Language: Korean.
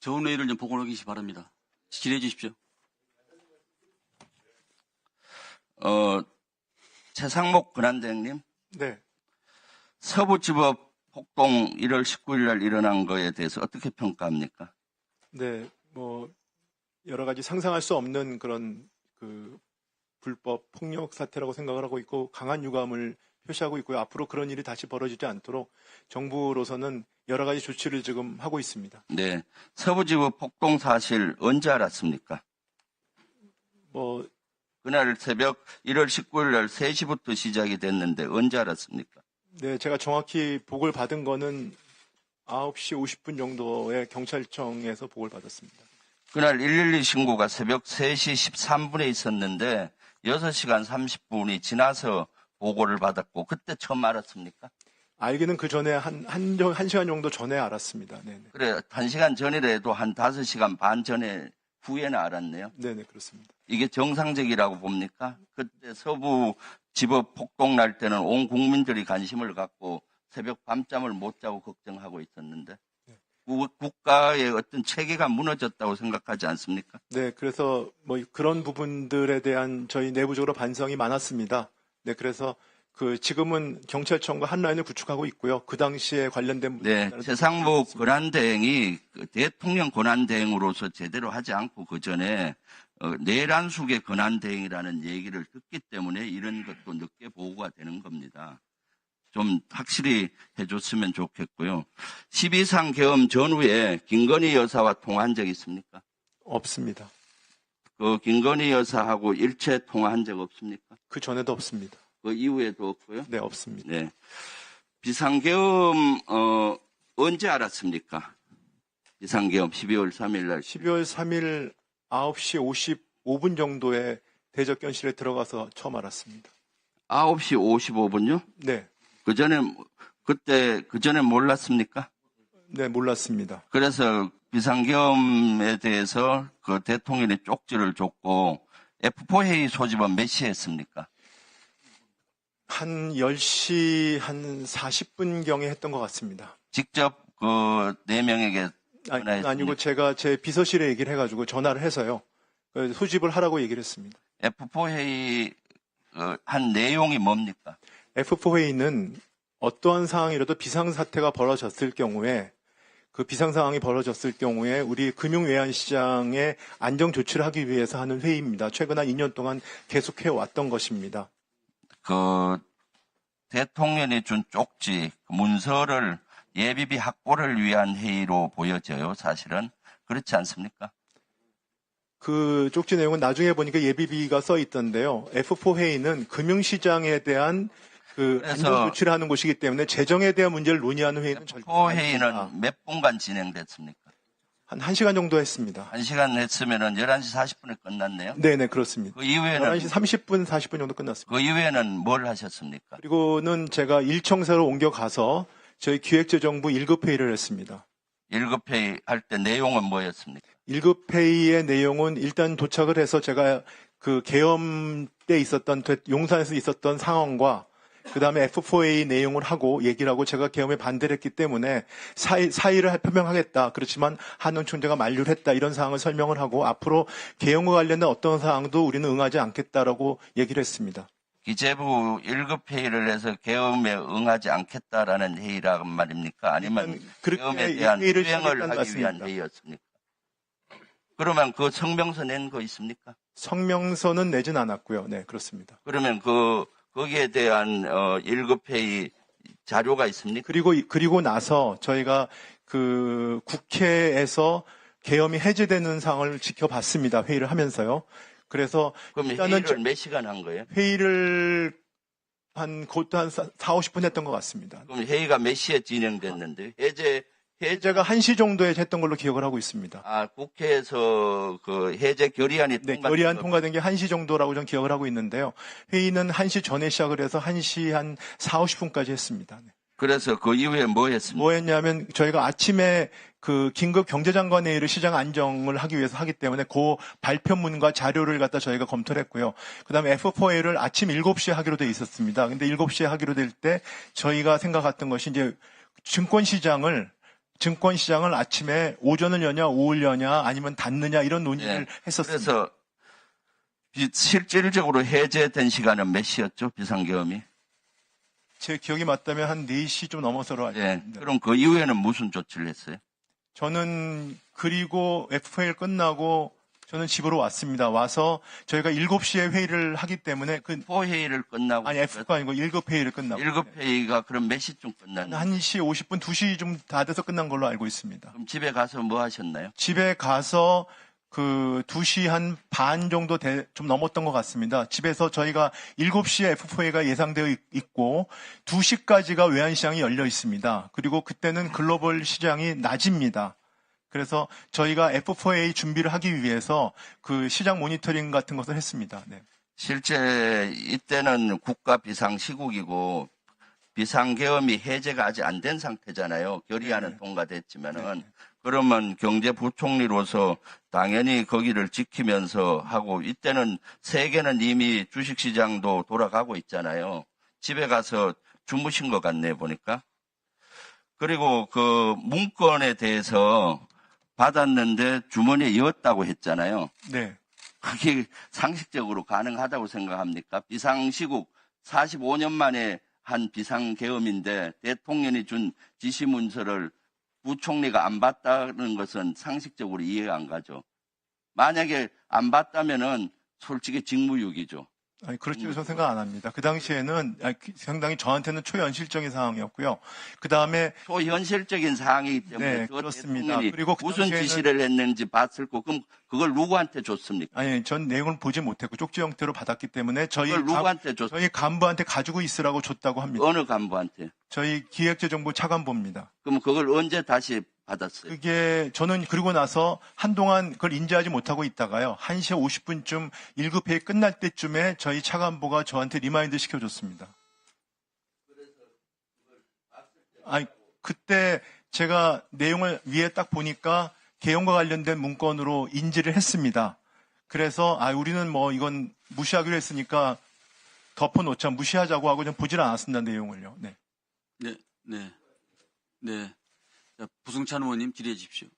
좋은 회의를 좀 보고를 하시기 바랍니다. 질의해 주십시오. 최상목 권한대행님, 네. 서부지법 폭동 1월 19일 날 일어난 거에 대해서 어떻게 평가합니까? 네. 여러 가지 상상할 수 없는 그런 불법 폭력 사태라고 생각을 하고 있고 강한 유감을 표시하고 있고요. 앞으로 그런 일이 다시 벌어지지 않도록 정부로서는 여러 가지 조치를 지금 하고 있습니다. 네. 서부지법 폭동 사실 언제 알았습니까? 그날 새벽 1월 19일 날 3시부터 시작이 됐는데 언제 알았습니까? 네, 제가 정확히 보고를 받은 거는 9시 50분 정도에 경찰청에서 보고를 받았습니다. 그날 112 신고가 새벽 3시 13분에 있었는데 6시간 30분이 지나서 보고를 받았고 그때 처음 알았습니까? 알기는 그 전에 한 시간 정도 전에 알았습니다. 네네. 그래, 1시간 전이라도 한 5시간 반 전에 후에는 알았네요. 네네, 그렇습니다. 이게 정상적이라고 봅니까? 그때 서부 지법 폭동 날 때는 온 국민들이 관심을 갖고 새벽 밤잠을 못 자고 걱정하고 있었는데 국가의 어떤 체계가 무너졌다고 생각하지 않습니까? 네, 그래서 그런 부분들에 대한 저희 내부적으로 반성이 많았습니다. 네, 그래서 지금은 경찰청과 한 라인을 구축하고 있고요. 그 당시에 관련된 네, 최상목 권한대행이 대통령 권한대행으로서 제대로 하지 않고 그 전에 내란숙의 권한대행이라는 얘기를 듣기 때문에 이런 것도 늦게 보고가 되는 겁니다. 좀 확실히 해줬으면 좋겠고요. 12상 계엄 전후에 김건희 여사와 통화한 적 있습니까? 없습니다. 그 김건희 여사하고 일체 통화한 적 없습니까? 그 전에도 없습니다. 그 이후에도 없고요? 네, 없습니다. 네. 비상계엄 언제 알았습니까? 비상계엄 12월 3일 날. 12월 3일 9시 55분 정도에 대적견실에 들어가서 처음 알았습니다. 9시 55분요? 네. 그 전에 몰랐습니까? 네, 몰랐습니다. 그래서 비상계엄에 대해서 그 대통령이 쪽지를 줬고 F4 회의 소집은 몇 시에 했습니까? 한 10시 한 40분경에 했던 것 같습니다. 직접 그 4명에게 아니고 제가 제 비서실에 얘기를 해가지고 전화를 해서요. 소집을 하라고 얘기를 했습니다. F4 회의 한 내용이 뭡니까? F4 회의는 어떠한 상황이라도 비상사태가 벌어졌을 경우에 그 비상상황이 벌어졌을 경우에 우리 금융외환시장의 안정조치를 하기 위해서 하는 회의입니다. 최근 한 2년 동안 계속해 왔던 것입니다. 그 대통령이 준 쪽지, 문서를 예비비 확보를 위한 회의로 보여져요. 사실은 그렇지 않습니까? 그 쪽지 내용은 나중에 보니까 예비비가 써 있던데요. F4 회의는 금융시장에 대한 안정조치를 하는 곳이기 때문에 재정에 대한 문제를 논의하는 회의는 절대 F4 회의는 몇 분간 진행됐습니까? 한 1시간 정도 했습니다. 1시간 했으면은 11시 40분에 끝났네요. 네네, 그렇습니다. 그 이후에는 11시 30분, 40분 정도 끝났습니다. 그 이후에는 뭘 하셨습니까? 그리고는 제가 일청사로 옮겨가서 저희 기획재정부 1급 회의를 했습니다. 1급 회의 할 때 내용은 뭐였습니까? 1급 회의의 내용은 일단 도착을 해서 제가 그 계엄 때 있었던 용산에서 있었던 상황과 그 다음에 F4A 내용을 하고 얘기를 하고 제가 계엄에 반대를 했기 때문에 사의를 표명하겠다. 그렇지만 한원 총재가 만류를 했다. 이런 사항을 설명을 하고 앞으로 계엄과 관련된 어떤 사항도 우리는 응하지 않겠다라고 얘기를 했습니다. 기재부 1급 회의를 해서 계엄에 응하지 않겠다라는 회의란 말입니까? 아니면 계엄에 대한 수행을 하기 위한 회의였습니까? 그러면 그 성명서 낸 거 있습니까? 성명서는 내진 않았고요. 네, 그렇습니다. 그러면 거기에 대한 1급 회의 자료가 있습니까? 그리고 나서 저희가 그 국회에서 계엄이 해제되는 상황을 지켜봤습니다. 회의를 하면서요. 그래서 그럼 회의를 몇 시간 한 거예요? 회의를 곧도 한 4, 50분 했던 것 같습니다. 그럼 회의가 몇 시에 진행됐는데 해제가 1시 정도에 했던 걸로 기억을 하고 있습니다. 아, 국회에서 그 해제 결의안이 결의안 통과된 게 1시 정도라고 전 기억을 하고 있는데요. 회의는 1시 전에 시작을 해서 1시 한 4, 50분까지 했습니다. 네. 그래서 그 이후에 뭐 했습니까? 뭐 했냐면 저희가 아침에 그 긴급 경제장관 회의를 시장 안정을 하기 위해서 하기 때문에 그 발표문과 자료를 갖다 저희가 검토를 했고요. 그다음에 F4A를 아침 7시에 하기로 돼 있었습니다. 근데 7시에 하기로 될 때 저희가 생각했던 것이 이제 증권시장을 증권시장을 아침에 오전을 여냐, 오후를 여냐, 아니면 닫느냐 이런 논의를 예. 했었습니다. 그래서 실질적으로 해제된 시간은 몇 시였죠? 비상계엄이? 제 기억이 맞다면 한 4시 좀 넘어서로 알고 예. 있습니다. 그럼 그 이후에는 무슨 조치를 했어요? 저는 그리고 FA 끝나고 저는 집으로 왔습니다. 와서 저희가 7시에 회의를 하기 때문에 포회의를 끝나고 아니 F가 아니고 1급 회의를 끝나고 1급 회의가 그럼 몇 시쯤 끝났나요? 1시 50분, 2시 좀 다 돼서 끝난 걸로 알고 있습니다. 그럼 집에 가서 뭐 하셨나요? 집에 가서 2시 한 반 정도 좀 넘었던 것 같습니다. 집에서 저희가 7시에 F4A가 예상되어 있고 2시까지가 외환시장이 열려 있습니다. 그리고 그때는 글로벌 시장이 낮입니다. 그래서 저희가 F4A 준비를 하기 위해서 그 시장 모니터링 같은 것을 했습니다. 네. 실제 이때는 국가 비상시국이고 비상계엄이 해제가 아직 안 된 상태잖아요. 결의안은 네. 통과됐지만은. 네. 그러면 경제부총리로서 당연히 거기를 지키면서 하고 이때는 세계는 이미 주식시장도 돌아가고 있잖아요. 집에 가서 주무신 것 같네 보니까. 그리고 그 문건에 대해서 받았는데 주머니에 넣었다고 했잖아요. 네. 그게 상식적으로 가능하다고 생각합니까? 비상시국 45년 만에 한 비상계엄인데 대통령이 준 지시문서를 부총리가 안 봤다는 것은 상식적으로 이해가 안 가죠. 만약에 안 봤다면은 솔직히 직무유기죠. 아니, 그렇죠. 저 생각 안 합니다. 그 당시에는 상당히 저한테는 초현실적인 상황이었고요. 그 다음에 초현실적인 사항이기 때문에 네, 그 그렇습니다. 대통령이 그리고 그 무슨 당시에는- 지시를 했는지 봤을 거 그럼 그걸 누구한테 줬습니까? 아니, 전 내용을 보지 못했고 쪽지 형태로 받았기 때문에 그걸 누구한테 줬습니까? 저희 간부한테 가지고 있으라고 줬다고 합니다. 어느 간부한테? 저희 기획재정부 차관보입니다. 그럼 그걸 언제 다시 받았어요? 그게 저는 그리고 나서 한동안 그걸 인지하지 못하고 있다가요. 1시 50분쯤 1급 회의 끝날 때쯤에 저희 차관보가 저한테 리마인드 시켜줬습니다. 아니, 그때 제가 내용을 위에 딱 보니까 개헌과 관련된 문건으로 인지를 했습니다. 그래서 우리는 뭐 이건 무시하기로 했으니까 덮어놓자, 무시하자고 하고 좀 보질 않았습니다. 내용을요. 네. 네. 네. 네. 자, 부승찬 의원님 질의해 주십시오.